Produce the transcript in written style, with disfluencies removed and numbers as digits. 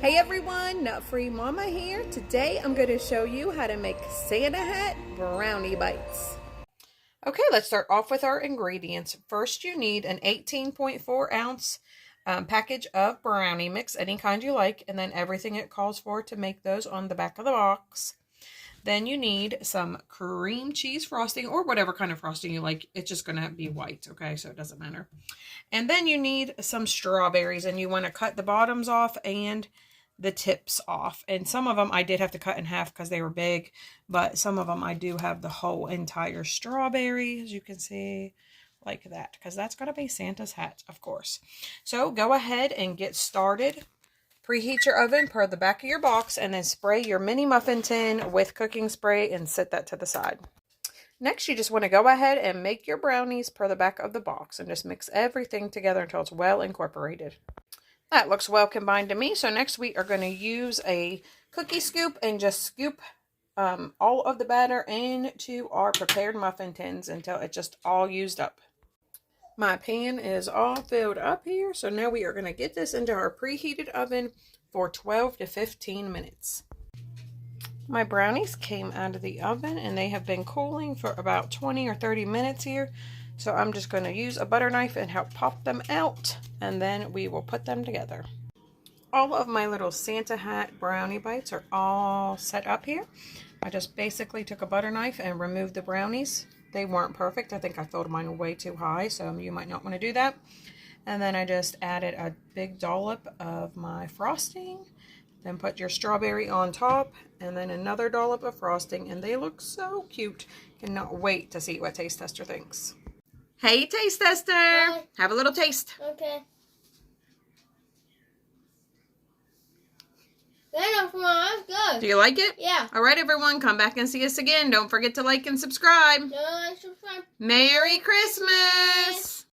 Hey everyone, Nut Free Mama here. Today I'm going to show you how to make Santa hat brownie bites. Okay, let's start off with our ingredients. First, you need an 18.4 ounce package of brownie mix, any kind you like, and then everything it calls for to make those on the back of the box. Then you need some cream cheese frosting or whatever kind of frosting you like. It's just going to be white, okay? So it doesn't matter. And then you need some strawberries, and you want to cut the bottoms off and the tips off. And some of them I did have to cut in half because they were big, but some of them I do have the whole entire strawberry, as you can see, like that, because that's going to be Santa's hat, of course. So go ahead and get started. Preheat your oven per the back of your box, and then spray your mini muffin tin with cooking spray and set that to the side. Next, you just want to go ahead and make your brownies per the back of the box and just mix everything together until it's well incorporated. That looks well combined to me. So next we are going to use a cookie scoop and just scoop all of the batter into our prepared muffin tins until it's just all used up. My pan is all filled up here. So now we are going to get this into our preheated oven for 12 to 15 minutes. My brownies came out of the oven and they have been cooling for about 20 or 30 minutes here. So I'm just going to use a butter knife and help pop them out, and then we will put them together. All of my little Santa hat brownie bites are all set up here. I just basically took a butter knife and removed the brownies. They weren't perfect. I think I filled mine way too high, so you might not want to do that. And then I just added a big dollop of my frosting. Then put your strawberry on top, and then another dollop of frosting, and they look so cute. Cannot wait to see what Taste Tester thinks. Hey, Taste Tester! Hi. Have a little taste. Okay. That's good. Do you like it? Yeah. All right, everyone, come back and see us again. Don't forget to like and subscribe. Like, subscribe. Merry Christmas!